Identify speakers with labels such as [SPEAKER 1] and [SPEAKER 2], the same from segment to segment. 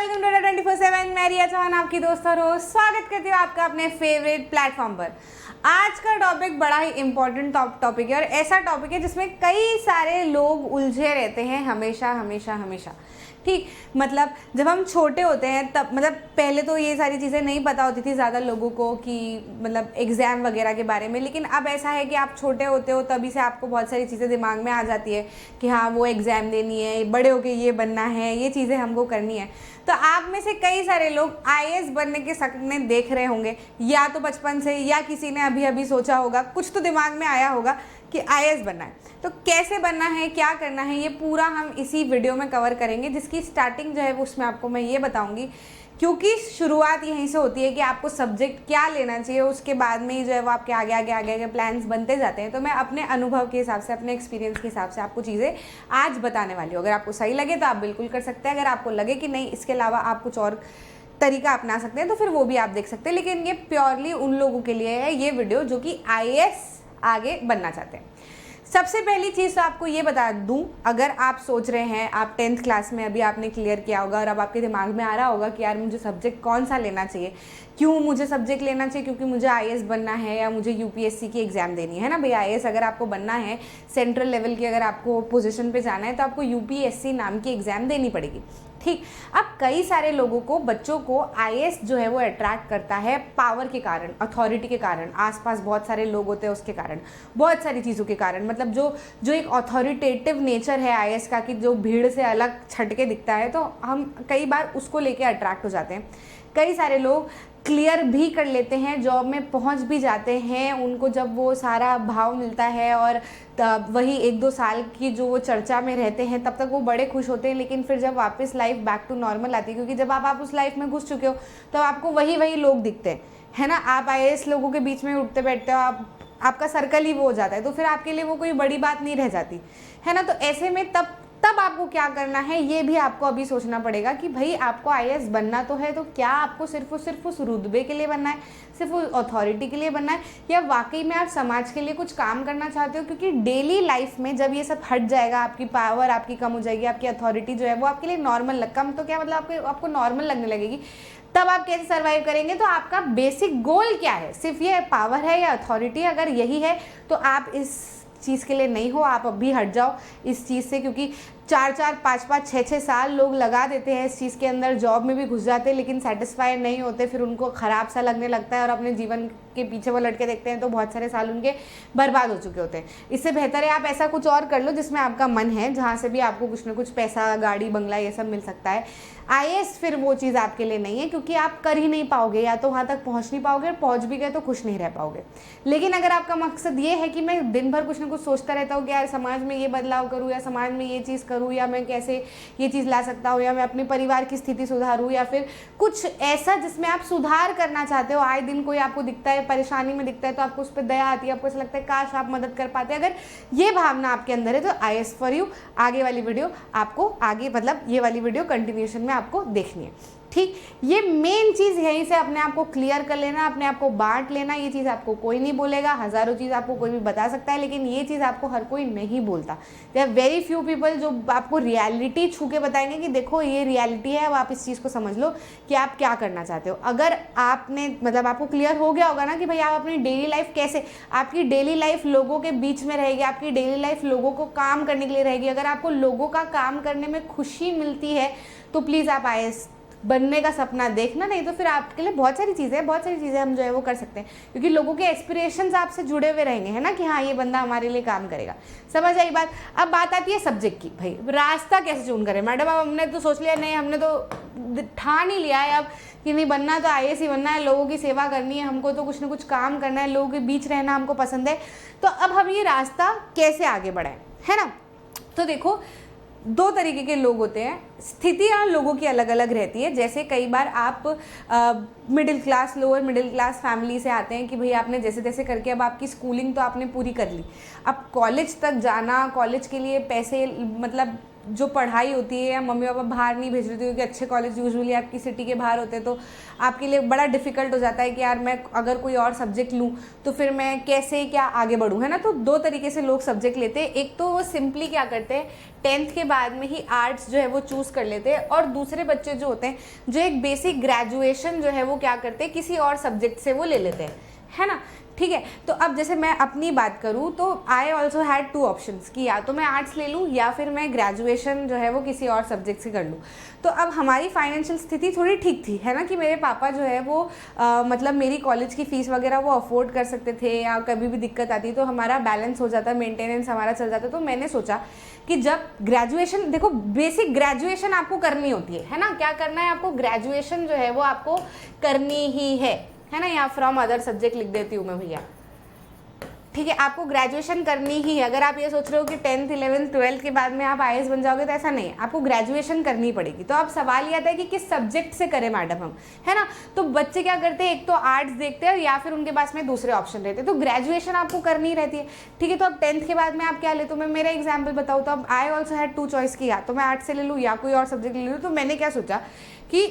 [SPEAKER 1] Welcome to 24/7। मैं रिया चौहान आपकी दोस्त और होस्ट स्वागत करती हूँ आपका अपने फेवरेट प्लेटफॉर्म पर। आज का टॉपिक बड़ा ही इम्पोर्टेंट टॉपिक है और ऐसा टॉपिक है जिसमें कई सारे लोग उलझे रहते हैं हमेशा हमेशा हमेशा। ठीक, मतलब जब हम छोटे होते हैं तब मतलब पहले तो ये सारी चीज़ें नहीं पता होती थी ज़्यादा लोगों को कि मतलब एग्ज़ाम वगैरह के बारे में, लेकिन अब ऐसा है कि आप छोटे होते हो तभी से आपको बहुत सारी चीज़ें दिमाग में आ जाती है कि हाँ वो एग्ज़ाम देनी है, बड़े होके ये बनना है, ये चीज़ें हमको करनी है। तो आप में से कई सारे लोग आईएएस बनने के सपने देख रहे होंगे, या तो बचपन से या किसी ने अभी अभी सोचा होगा, कुछ तो दिमाग में आया होगा कि आईएएस बनना है। तो कैसे बनना है, क्या करना है, ये पूरा हम इसी वीडियो में कवर करेंगे, जिसकी स्टार्टिंग जो है उसमें आपको मैं ये बताऊंगी, क्योंकि शुरुआत यहीं से होती है कि आपको सब्जेक्ट क्या लेना चाहिए, उसके बाद में ही जो है वो आपके आगे आगे आगे आगे प्लान्स बनते जाते हैं। तो मैं अपने अनुभव के हिसाब से, अपने एक्सपीरियंस के हिसाब से आपको चीज़ें आज बताने वाली हूँ। अगर आपको सही लगे तो आप बिल्कुल कर सकते हैं, अगर आपको लगे कि नहीं इसके अलावा आप कुछ और तरीका अपना सकते हैं तो फिर वो भी आप देख सकते हैं। लेकिन ये प्योरली उन लोगों के लिए है ये वीडियो जो कि आईएएस आगे बनना चाहते हैं। सबसे पहली चीज़ तो आपको ये बता दूं, अगर आप सोच रहे हैं, आप 10th क्लास में अभी आपने क्लियर किया होगा और अब आपके दिमाग में आ रहा होगा कि यार मुझे सब्जेक्ट कौन सा लेना चाहिए, क्यों मुझे सब्जेक्ट लेना चाहिए, क्योंकि मुझे आईएएस बनना है या मुझे यूपीएससी की एग्ज़ाम देनी है ना भाई। आईएएस अगर आपको बनना है, सेंट्रल लेवल की अगर आपको पोजीशन पे जाना है तो आपको यूपीएससी नाम की एग्ज़ाम देनी पड़ेगी। ठीक, अब कई सारे लोगों को, बच्चों को आईएएस जो है वो अट्रैक्ट करता है पावर के कारण, अथॉरिटी के कारण, आसपास बहुत सारे लोग होते हैं उसके कारण, बहुत सारी चीज़ों के कारण। मतलब जो एक अथॉरिटेटिव नेचर है आईएएस का, कि जो भीड़ से अलग छट के दिखता है, तो हम कई बार उसको लेके अट्रैक्ट हो जाते हैं। कई सारे लोग क्लियर भी कर लेते हैं, जॉब में पहुंच भी जाते हैं, उनको जब वो सारा भाव मिलता है और वही 1-2 साल की जो वो चर्चा में रहते हैं तब तक वो बड़े खुश होते हैं। लेकिन फिर जब वापस लाइफ बैक टू नॉर्मल आती है, क्योंकि जब आप उस लाइफ में घुस चुके हो तो आपको वही लोग दिखते हैं, है ना। आप आईएएस लोगों के बीच में उठते बैठते हो, आपका सर्कल ही वो हो जाता है, तो फिर आपके लिए वो कोई बड़ी बात नहीं रह जाती, है ना। तो ऐसे में तब आपको क्या करना है ये भी आपको अभी सोचना पड़ेगा कि भाई आपको आईएएस बनना तो है, तो क्या आपको सिर्फ उस रुतबे के लिए बनना है, सिर्फ उस अथॉरिटी के लिए बनना है, या वाकई में आप समाज के लिए कुछ काम करना चाहते हो। क्योंकि डेली लाइफ में जब ये सब हट जाएगा, आपकी पावर आपकी कम हो जाएगी, आपकी अथॉरिटी जो है वो आपके लिए नॉर्मल कम तो क्या मतलब आपको नॉर्मल लगने लगेगी, तब आप कैसे सर्वाइव करेंगे। तो आपका बेसिक गोल क्या है, सिर्फ ये पावर है या अथॉरिटी? अगर यही है तो आप इस चीज़ के लिए नहीं हो, आप अभी हट जाओ इस चीज़ से। क्योंकि 4-4, 5-5, 6-6 साल लोग लगा देते हैं इस चीज़ के अंदर, जॉब में भी घुस जाते हैं लेकिन सेटिस्फाई नहीं होते, फिर उनको ख़राब सा लगने लगता है और अपने जीवन के पीछे वो लटके देखते हैं तो बहुत सारे साल उनके बर्बाद हो चुके होते हैं। इससे बेहतर है आप ऐसा कुछ और कर लो जिसमें आपका मन है, जहाँ से भी आपको कुछ ना कुछ पैसा, गाड़ी, बंगला ये सब मिल सकता है। आईएएस फिर वो चीज़ आपके लिए नहीं है, क्योंकि आप कर ही नहीं पाओगे, या तो वहाँ तक पहुँच नहीं पाओगे, पहुँच भी गए तो खुश नहीं रह पाओगे। लेकिन अगर आपका मकसद ये है कि मैं दिन भर कुछ ना कुछ सोचता रहता हूँ कि यार समाज में ये बदलाव करूँ, या समाज में ये चीज़ करूँ, या मैं कैसे ये चीज़ ला सकता हूँ, या मैं अपने परिवार की स्थिति सुधारूँ, या फिर कुछ ऐसा जिसमें आप सुधार करना चाहते हो, आए दिन कोई आपको दिखता है परेशानी में दिखता है तो आपको उस पर दया आती है, आपको ऐसा लगता है काश आप मदद कर पाते। अगर ये भावना आपके अंदर है तो आईएएस फॉर यू। आगे वाली वीडियो आपको मतलब ये वाली वीडियो कंटिन्यूशन में आपको देखनी है। ठीक, ये मेन चीज़ यहीं से अपने आप को क्लियर कर लेना, अपने आप को बांट लेना। ये चीज़ आपको कोई नहीं बोलेगा, हज़ारों चीज़ आपको कोई भी बता सकता है, लेकिन ये चीज़ आपको हर कोई नहीं बोलता। There are very few people जो आपको रियलिटी छू के बताएंगे कि देखो ये रियलिटी है, अब आप इस चीज़ को समझ लो कि आप क्या करना चाहते हो। अगर आपने मतलब आपको क्लियर हो गया होगा ना कि भाई आप अपनी डेली लाइफ कैसे, आपकी डेली लाइफ लोगों के बीच में रहेगी, आपकी डेली लाइफ लोगों को काम करने के लिए रहेगी। अगर आपको लोगों का काम करने में खुशी मिलती है तो प्लीज़ आप आईएएस बनने का सपना देखना, नहीं तो फिर आपके लिए बहुत सारी चीज़ें हम जो है वो कर सकते हैं, क्योंकि लोगों के एस्पिरेशंस आपसे जुड़े हुए रहेंगे, है ना, कि हाँ ये बंदा हमारे लिए काम करेगा। समझ आई बात। अब बात आती है सब्जेक्ट की। भाई रास्ता कैसे चुन करें मैडम? अब हमने तो सोच लिया, नहीं हमने तो ठान ही लिया है अब कि नहीं बनना तो आईएएस ही बनना है, लोगों की सेवा करनी है हमको, तो कुछ ना कुछ काम करना है, लोगों के बीच रहना हमको पसंद है। तो अब हम ये रास्ता कैसे आगे बढ़ाएं, है ना। तो देखो, 2 तरीके के लोग होते हैं, स्थितियाँ लोगों की अलग अलग रहती है। जैसे कई बार आप middle class, lower middle class family से आते हैं कि भाई आपने जैसे तैसे करके अब आपकी स्कूलिंग तो आपने पूरी कर ली, अब कॉलेज तक जाना, कॉलेज के लिए पैसे मतलब जो पढ़ाई होती है या मम्मी पापा बाहर नहीं भेज रहे थे क्योंकि अच्छे कॉलेज यूजुअली आपकी सिटी के बाहर होते हैं, तो आपके लिए बड़ा डिफिकल्ट हो जाता है कि यार मैं अगर कोई और सब्जेक्ट लूँ तो फिर मैं कैसे क्या आगे बढ़ूँ, है ना। तो दो तरीके से लोग सब्जेक्ट लेते हैं, एक तो वो सिंपली क्या करते हैं 10th के बाद में ही आर्ट्स जो है वो चूज़ कर लेते हैं, और दूसरे बच्चे जो होते हैं जो एक बेसिक ग्रेजुएशन जो है वो क्या करते हैं किसी और सब्जेक्ट से वो ले लेते हैं, है ना। ठीक है, तो अब जैसे मैं अपनी बात करूँ तो आई ऑल्सो हैड 2 ऑप्शंस कि या तो मैं आर्ट्स ले लूँ या फिर मैं ग्रेजुएशन जो है वो किसी और सब्जेक्ट से कर लूँ। तो अब हमारी फाइनेंशियल स्थिति थोड़ी ठीक थी, है ना, कि मेरे पापा जो है वो मतलब मेरी कॉलेज की फ़ीस वगैरह वो अफोर्ड कर सकते थे, या कभी भी दिक्कत आती तो हमारा बैलेंस हो जाता, मेंटेनेंस हमारा चल जाता। तो मैंने सोचा कि जब ग्रेजुएशन, देखो बेसिक ग्रेजुएशन आपको करनी होती है ना, क्या करना है आपको, ग्रेजुएशन जो है वो आपको करनी ही है ना। यहाँ फ्रॉम अदर सब्जेक्ट लिख देती हूँ मैं भैया, ठीक है, आपको ग्रेजुएशन करनी ही है। अगर आप ये सोच रहे हो कि 10th 11th 12th के बाद में आप IAS बन जाओगे तो ऐसा नहीं है, आपको ग्रेजुएशन करनी पड़ेगी। तो अब सवाल ये आता है कि किस सब्जेक्ट से करें मैडम हम, है ना। तो बच्चे क्या करते हैं, एक तो आर्ट्स देखते हैं या फिर उनके पास में दूसरे ऑप्शन रहते हैं, तो ग्रेजुएशन आपको करनी रहती है, ठीक है। तो अब 10th के बाद में आप क्या ले, तो मैं मेरा एग्जाम्पल बताऊँ तो अब आई ऑल्सो हैड 2 चॉइस की, या तो मैं आर्ट्स से ले लूँ या कोई और सब्जेक्ट ले लूँ। तो मैंने क्या सोचा कि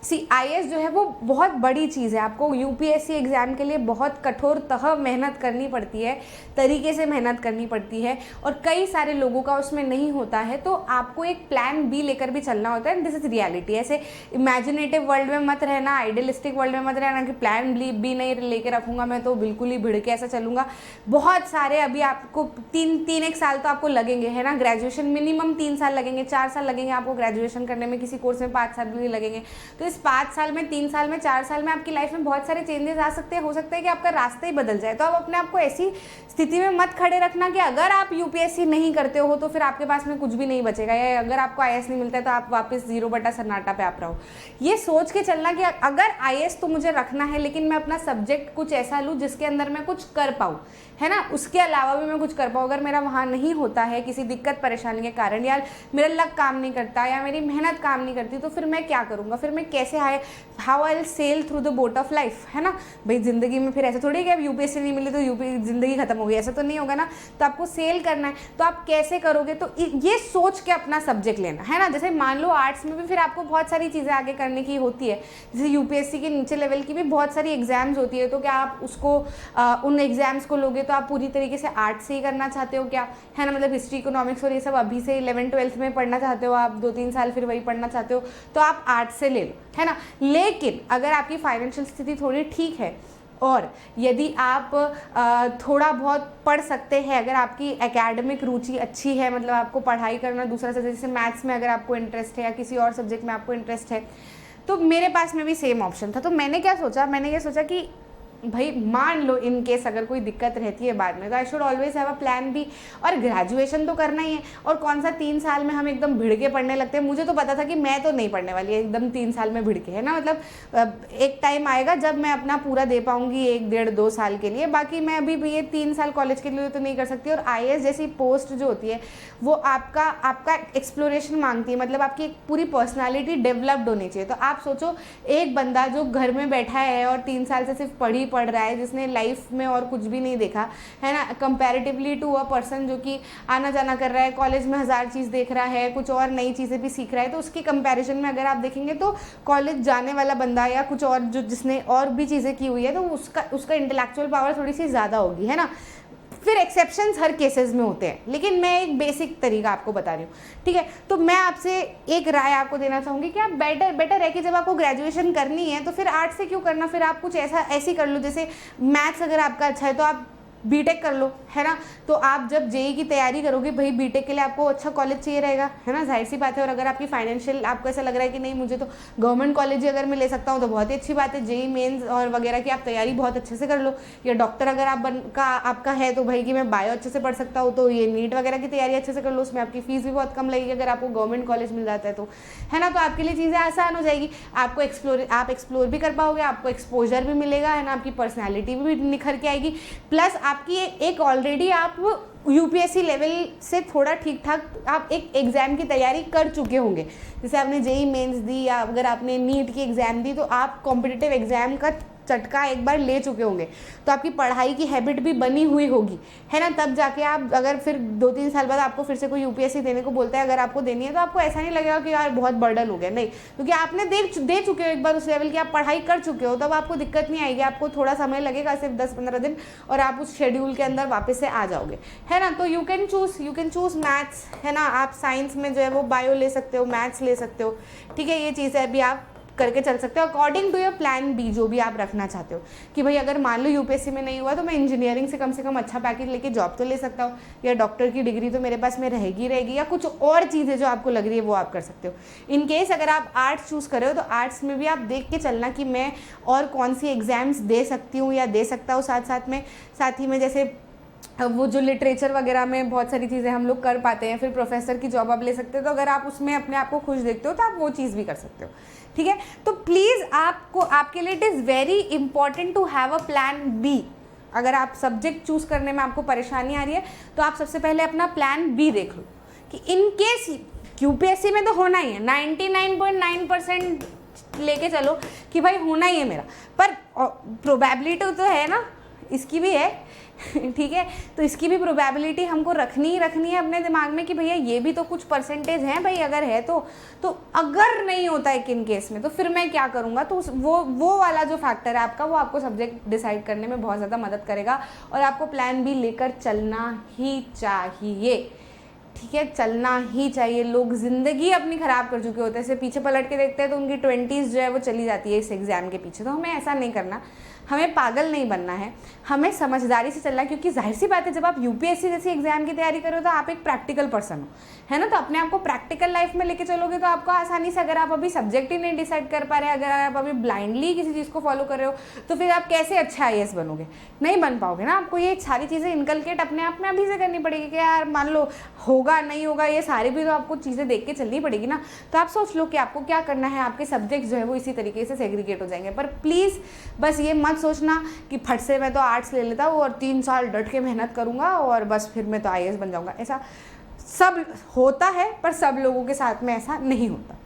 [SPEAKER 1] IAS जो है वो बहुत बड़ी चीज़ है, आपको UPSC एग्ज़ाम के लिए बहुत कठोरतः मेहनत करनी पड़ती है, तरीके से मेहनत करनी पड़ती है, और कई सारे लोगों का उसमें नहीं होता है। तो आपको एक प्लान B लेकर भी चलना होता है, दिस इज़ रियलिटी। ऐसे इमेजिनेटिव वर्ल्ड में मत रहना, आइडियलिस्टिक वर्ल्ड में मत रहना कि प्लान B नहीं लेकर रखूँगा मैं तो बिल्कुल ही भिड़ के ऐसा चलूँगा। बहुत सारे अभी आपको 3-1 साल तो आपको लगेंगे, है ना, ग्रेजुएशन मिनिमम 3 साल लगेंगे, 4 साल लगेंगे आपको ग्रेजुएशन करने में, किसी कोर्स में 5 साल भी लगेंगे। तो 5 साल में, 3 साल में, 4 साल में आपकी लाइफ में बहुत सारे चेंजेस आ सकते हैं, हो सकता है कि आपका रास्ता ही बदल जाए। तो आप अपने आप को ऐसी स्थिति में मत खड़े रखना कि अगर आप UPSC नहीं करते हो तो फिर आपके पास में कुछ भी नहीं बचेगा, या अगर आपको IAS नहीं मिलता है तो आप वापस 0 बटा सन्नाटा पे आप रहो। ये सोच के चलना कि अगर IAS तो मुझे रखना है, लेकिन मैं अपना सब्जेक्ट कुछ ऐसा लूँ जिसके अंदर मैं कुछ कर पाऊँ, है ना, उसके अलावा भी मैं कुछ कर पाऊँ। अगर मेरा वहाँ नहीं होता है किसी दिक्कत परेशानी के कारण, या मेरा लक काम नहीं करता या मेरी मेहनत काम नहीं करती, तो फिर मैं क्या करूँगा, फिर मैं कैसे how I will sail through the boat of life, है ना भाई। ज़िंदगी में फिर ऐसा थोड़ी है कि अब UPSC नहीं मिली तो ज़िंदगी खत्म हो गई, ऐसा तो नहीं होगा ना। तो आपको सेल करना है, तो आप कैसे करोगे, तो ये सोच के अपना सब्जेक्ट लेना, है ना। जैसे मान लो आर्ट्स में भी फिर आपको बहुत सारी चीज़ें आगे करने की होती है, जैसे UPSC के नीचे लेवल की भी बहुत सारी एग्जाम्स होती है। तो क्या आप उसको उन एग्जाम्स को लोगे तो आप पूरी तरीके से आर्ट्स से ही करना चाहते हो क्या, है ना, मतलब हिस्ट्री, इकोनॉमिक्स और ये सब अभी से 11th 12th में पढ़ना चाहते हो आप, 2-3 साल फिर वही पढ़ना चाहते हो, तो आप आर्ट्स से ले लो, है ना। लेकिन अगर आपकी फाइनेंशियल स्थिति थोड़ी ठीक है और यदि आप थोड़ा बहुत पढ़ सकते हैं, अगर आपकी एकेडमिक रुचि अच्छी है, मतलब आपको पढ़ाई करना दूसरा सब्जेक्ट, जैसे मैथ्स में अगर आपको इंटरेस्ट है या किसी और सब्जेक्ट में आपको इंटरेस्ट है, तो मेरे पास में भी सेम ऑप्शन था। तो मैंने क्या सोचा, मैंने ये सोचा कि भाई मान लो इन केस अगर कोई दिक्कत रहती है बाद में, तो I should always have a plan B. और ग्रेजुएशन तो करना ही है, और कौन सा 3 साल में हम एकदम भिड़ के पढ़ने लगते हैं। मुझे तो पता था कि मैं तो नहीं पढ़ने वाली एकदम 3 साल में भिड़ के, है ना, मतलब एक टाइम आएगा जब मैं अपना पूरा दे पाऊंगी 1-1.5-2 साल के लिए। बाकी मैं अभी भी ये 3 साल कॉलेज के लिए तो नहीं कर सकती। और IAS जैसी पोस्ट जो होती है वो आपका एक्सप्लोरेशन मांगती है, मतलब आपकी एक पूरी पर्सनैलिटी डेवलप्ड होनी चाहिए। तो आप सोचो, एक बंदा जो घर में बैठा है और 3 साल से सिर्फ पढ़ रहा है, जिसने लाइफ में और कुछ भी नहीं देखा, है ना, कंपैरेटिवली टू अ पर्सन जो कि आना जाना कर रहा है, कॉलेज में 1000 चीज़ देख रहा है, कुछ और नई चीज़ें भी सीख रहा है, तो उसके कंपैरिजन में अगर आप देखेंगे तो कॉलेज जाने वाला बंदा या कुछ और जो जिसने और भी चीज़ें की हुई है, तो उसका इंटेलेक्चुअल पावर थोड़ी सी ज़्यादा होगी, है ना। फिर एक्सेप्शंस हर केसेस में होते हैं, लेकिन मैं एक बेसिक तरीका आपको बता रही हूँ, ठीक है। तो मैं आपसे एक राय आपको देना चाहूँगी कि आप बेटर है कि जब आपको ग्रेजुएशन करनी है तो फिर आर्ट्स से क्यों करना, फिर आप कुछ ऐसी कर लो, जैसे मैथ्स अगर आपका अच्छा है तो आप बीटेक कर लो, है ना। तो आप जब जेई की तैयारी करोगे, भाई बीटेक के लिए आपको अच्छा कॉलेज चाहिए रहेगा, है ना, जाहिर सी बात है। और अगर आपकी फाइनेंशियल, आपको ऐसा लग रहा है कि नहीं मुझे तो गवर्नमेंट कॉलेज ही अगर मैं ले सकता हूँ तो बहुत ही अच्छी बात है, जेई मेंस और वगैरह की आप तैयारी बहुत अच्छे से कर लो। या डॉक्टर अगर आपका है तो भाई कि मैं बायो अच्छे से पढ़ सकता हूँ, तो ये नीट वगैरह की तैयारी अच्छे से कर लो, उसमें आपकी फीस भी बहुत कम लगेगी अगर आपको गवर्नमेंट कॉलेज मिल जाता है तो, है ना। तो आपके लिए चीज़ें आसान हो जाएगी, आपको एक्सप्लोर भी कर पाओगे, आपको एक्सपोजर भी मिलेगा, है ना, आपकी पर्सनैलिटी भी निखर के आएगी, प्लस आपकी एक ऑलरेडी आप UPSC लेवल से थोड़ा ठीक ठाक आप एक एग्ज़ाम की तैयारी कर चुके होंगे। जैसे आपने जेई मेंस दी या अगर आपने नीट की एग्ज़ाम दी, तो आप कॉम्पिटिटिव एग्ज़ाम का चटका एक बार ले चुके होंगे, तो आपकी पढ़ाई की हैबिट भी बनी हुई होगी, है ना। तब जाके आप अगर फिर 2-3 साल बाद आपको फिर से कोई यूपीएससी देने को बोलता है, अगर आपको देनी है, तो आपको ऐसा नहीं लगेगा कि यार बहुत बर्डन हो गया, नहीं, क्योंकि आपने दे चुके हो एक बार उस लेवल की, आप पढ़ाई कर चुके हो, तब आपको दिक्कत नहीं आएगी। आपको थोड़ा समय लगेगा, सिर्फ 10-15 दिन, और आप उस शेड्यूल के अंदर वापस से आ जाओगे, है ना। तो यू कैन चूज मैथ्स, है ना। आप साइंस में जो है वो बायो ले सकते हो, मैथ्स ले सकते हो, ठीक है। ये चीज़ है, अभी आप करके चल सकते हो according to your plan B, जो भी आप रखना चाहते हो, कि भाई अगर मान लो यूपीएससी में नहीं हुआ तो मैं इंजीनियरिंग से कम अच्छा पैकेज लेके जॉब तो ले सकता हूँ, या डॉक्टर की डिग्री तो मेरे पास में रहेगी, या कुछ और चीज़ें जो आपको लग रही है वो आप कर सकते हो। इन केस अगर आप आर्ट्स चूज़ कर रहे हो, तो आर्ट्स में भी आप देख के चलना कि मैं और कौन सी एग्ज़ाम्स दे सकती हूँ या दे सकता हूँ, साथ ही में जैसे वो जो लिटरेचर वगैरह में बहुत सारी चीज़ें हम लोग कर पाते हैं, फिर प्रोफेसर की जॉब आप ले सकते हो, तो अगर आप उसमें अपने आप को खुश देखते हो तो आप वो चीज़ भी कर सकते हो, ठीक है। तो प्लीज़ आपके लिए it is very important to have a plan B. अगर आप सब्जेक्ट चूज़ करने में आपको परेशानी आ रही है, तो आप सबसे पहले अपना प्लान बी देख लो, कि इन केस यूपीएससी में तो होना ही है, 99.9% लेके चलो कि भाई होना ही है मेरा, पर प्रोबेबिलिटी तो है ना, इसकी भी है, ठीक है। तो इसकी भी प्रोबेबिलिटी हमको रखनी है अपने दिमाग में कि भैया ये भी तो कुछ परसेंटेज है भाई, अगर है तो अगर नहीं होता है इन केस में, तो फिर मैं क्या करूँगा। तो वो वाला जो फैक्टर है आपका, वो आपको सब्जेक्ट डिसाइड करने में बहुत ज़्यादा मदद करेगा, और आपको प्लान बी लेकर चलना ही चाहिए, ठीक है, चलना ही चाहिए। लोग ज़िंदगी अपनी ख़राब कर चुके होते हैं, ऐसे पीछे पलट के देखते हैं तो उनकी 20s जो है वो चली जाती है इस एग्ज़ाम के पीछे। तो हमें ऐसा नहीं करना, हमें पागल नहीं बनना है, हमें समझदारी से चलना है, क्योंकि जाहिर सी बात है जब आप यूपीएससी जैसी एग्जाम की तैयारी करो तो आप एक प्रैक्टिकल पर्सन हो, है ना। तो अपने आप को प्रैक्टिकल लाइफ में लेके चलोगे तो आपको आसानी से, अगर आप अभी सब्जेक्ट ही नहीं डिसाइड कर पा रहे, अगर आप अभी ब्लाइंडली किसी चीज़ को फॉलो कर रहे हो, तो फिर आप कैसे अच्छा आईएएस बनोगे, नहीं बन पाओगे ना। आपको ये सारी चीज़ें इनकलकेट अपने आप में अभी से करनी पड़ेगी, कि यार मान लो होगा नहीं होगा, ये सारी भी तो आपको चीज़ें देख के चलनी पड़ेगी ना। तो आप सोच लो कि आपको क्या करना है, आपके सब्जेक्ट जो है वो इसी तरीके से सेग्रीगेट हो जाएंगे। पर प्लीज़ बस ये मत सोचना कि फट से मैं तो आर्ट्स ले लेता हूँ और 3 साल डट के मेहनत करूँगा और बस फिर मैं तो आईएएस बन जाऊँगा। ऐसा सब होता है, पर सब लोगों के साथ में ऐसा नहीं होता।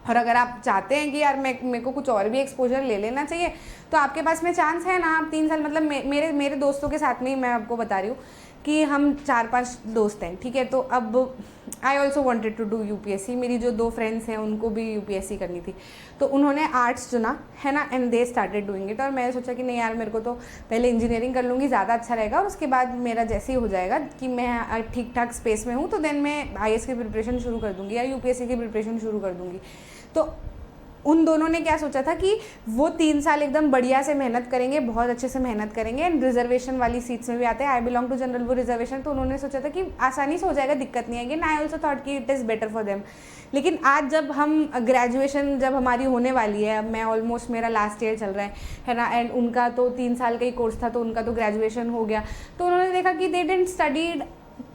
[SPEAKER 1] और अगर आप चाहते हैं कि यार मेरे को कुछ और भी एक्सपोजर ले लेना चाहिए, तो आपके पास में चांस है ना। आप 3 साल, मतलब मेरे दोस्तों के साथ में ही मैं आपको बता रही हूँ कि हम 4-5 दोस्त हैं, ठीक है। तो अब I also wanted to do UPSC. मेरी जो 2 फ्रेंड्स हैं उनको भी यूपीएससी करनी थी, तो उन्होंने आर्ट्स चुना, है ना, and they started doing it. और मैंने सोचा कि नहीं यार, मेरे को तो पहले इंजीनियरिंग कर लूँगी, ज़्यादा अच्छा रहेगा, और उसके बाद मेरा जैसे ही हो जाएगा कि मैं ठीक ठाक स्पेस में हूँ, तो देन मैं आईएएस की प्रिपरेशन शुरू कर दूँगी या यूपीएससी की प्रिपरेशन शुरू कर दूँगी। तो उन दोनों ने क्या सोचा था कि वो 3 साल एकदम बढ़िया से मेहनत करेंगे, बहुत अच्छे से मेहनत करेंगे, एंड रिजर्वेशन वाली सीट्स में भी आते हैं। आई बिलोंग टू जनरल, वो रिजर्वेशन, तो उन्होंने सोचा था कि आसानी से हो जाएगा, दिक्कत नहीं आएगी। एंड आई ऑल्सो थॉट कि it is better for them. लेकिन आज जब हम ग्रेजुएशन जब हमारी होने वाली है, मैं ऑलमोस्ट, मेरा लास्ट ईयर चल रहा है ना, एंड उनका तो 3 साल का ही कोर्स था, तो उनका तो ग्रेजुएशन हो गया। तो उन्होंने देखा कि they didn't studied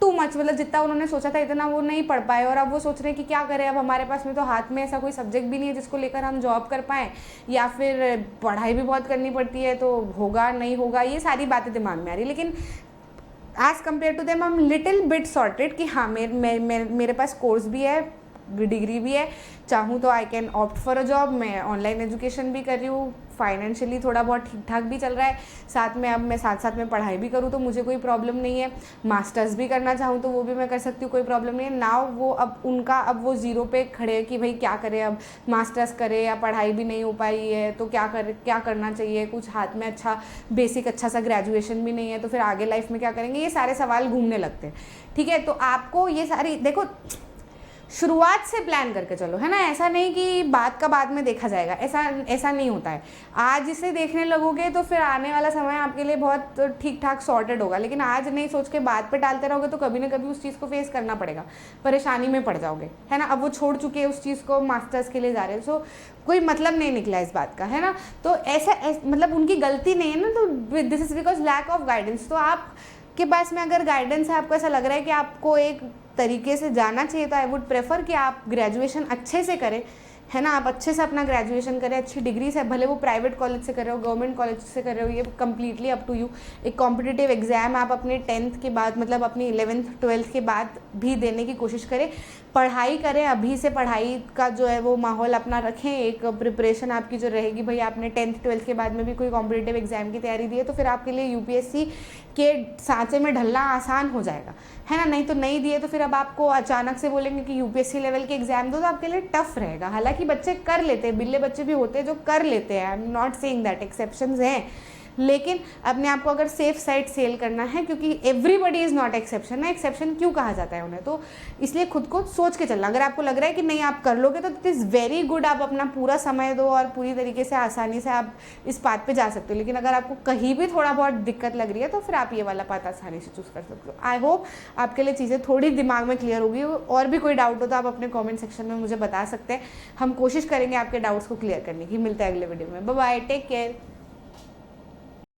[SPEAKER 1] too much, मतलब जितना उन्होंने सोचा था इतना वो नहीं पढ़ पाए, और अब वो सोच रहे हैं कि क्या करें, अब हमारे पास में तो हाथ में ऐसा कोई सब्जेक्ट भी नहीं है जिसको लेकर हम जॉब कर पाएँ, या फिर पढ़ाई भी बहुत करनी पड़ती है, तो होगा नहीं होगा, ये सारी बातें दिमाग में आ रही। लेकिन as compare to them I am little bit sorted कि हाँ मेरे पास कोर्स भी है, डिग्री भी है, चाहूँ तो I can opt for a job. मैं ऑनलाइन एजुकेशन भी कर रही हूँ, फाइनेंशियली थोड़ा बहुत ठीक ठाक भी चल रहा है, साथ में अब मैं साथ में पढ़ाई भी करूँ तो मुझे कोई प्रॉब्लम नहीं है। मास्टर्स भी करना चाहूँ तो वो भी मैं कर सकती हूँ, कोई प्रॉब्लम नहीं है। नाउ वो अब वो ज़ीरो पे खड़े हैं कि भाई क्या करें, अब मास्टर्स करें या पढ़ाई भी नहीं हो पाई है तो क्या करना चाहिए, कुछ हाथ में अच्छा बेसिक अच्छा सा ग्रेजुएशन भी नहीं है, तो फिर आगे लाइफ में क्या करेंगे, ये सारे सवाल घूमने लगते हैं, ठीक है। तो आपको ये सारी, देखो, शुरुआत से प्लान करके चलो, है ना। ऐसा नहीं कि बात का बाद में देखा जाएगा, ऐसा नहीं होता है। आज इसे देखने लगोगे तो फिर आने वाला समय आपके लिए बहुत ठीक ठाक सॉर्टेड होगा, लेकिन आज नहीं सोच के बात पे टालते रहोगे तो कभी ना कभी उस चीज़ को फेस करना पड़ेगा, परेशानी में पड़ जाओगे, है ना। अब वो छोड़ चुके हैं उस चीज़ को, मास्टर्स के लिए जा रहे हैं, सो कोई मतलब नहीं निकला इस बात का, है ना। तो ऐसा मतलब उनकी गलती नहीं है ना, तो this is because lack of guidance. तो आपके पास में अगर गाइडेंस है, आपको ऐसा लग रहा है कि आपको एक तरीके से जाना चाहिए, तो आई वुड प्रेफर कि आप ग्रेजुएशन अच्छे से करें, है ना। आप अच्छे से अपना ग्रेजुएशन करें, अच्छी डिग्री से, भले वो प्राइवेट कॉलेज से कर रहे हो, गवर्नमेंट कॉलेज से कर रहे हो, ये कम्प्लीटली अप टू यू। एक कॉम्पिटिटिव एग्जाम आप अपने 10th के बाद, मतलब अपनी 11th 12th के बाद भी देने की कोशिश करें। पढ़ाई करें, अभी से पढ़ाई का जो है वो माहौल अपना रखें, एक प्रिपरेशन आपकी जो रहेगी भाई, आपने 10th 12th के बाद में भी कोई कॉम्पिटिटिव एग्जाम की तैयारी दी है तो फिर आपके लिए यूपीएससी के सांचे में ढलना आसान हो जाएगा, है ना। नहीं तो नहीं दिए तो फिर अब आपको अचानक से बोलेंगे कि यूपीएससी लेवल के एग्जाम दो, तो आपके लिए टफ रहेगा। हालांकि बच्चे कर लेते हैं, बिल्ले बच्चे भी होते हैं जो कर लेते हैं, I am not saying that, exceptions हैं, लेकिन अपने आप को अगर सेफ साइड सेल करना है, क्योंकि एवरीबडी इज़ नॉट एक्सेप्शन है, एक्सेप्शन क्यों कहा जाता है उन्हें, तो इसलिए खुद को सोच के चलना। अगर आपको लग रहा है कि नहीं आप कर लोगे तो इट इज़ वेरी गुड, आप अपना पूरा समय दो और पूरी तरीके से आसानी से आप इस पाथ पे जा सकते हो। लेकिन अगर आपको कहीं भी थोड़ा बहुत दिक्कत लग रही है तो फिर आप ये वाला पाथ आसानी से चूज़ कर सकते हो। आई होप आपके लिए चीज़ें थोड़ी दिमाग में क्लियर होगी। और भी कोई डाउट हो तो आप अपने कॉमेंट सेक्शन में मुझे बता सकते हैं, हम कोशिश करेंगे आपके डाउट्स को क्लियर करने की। मिलते हैं अगले वीडियो में, बाय बाय, टेक केयर।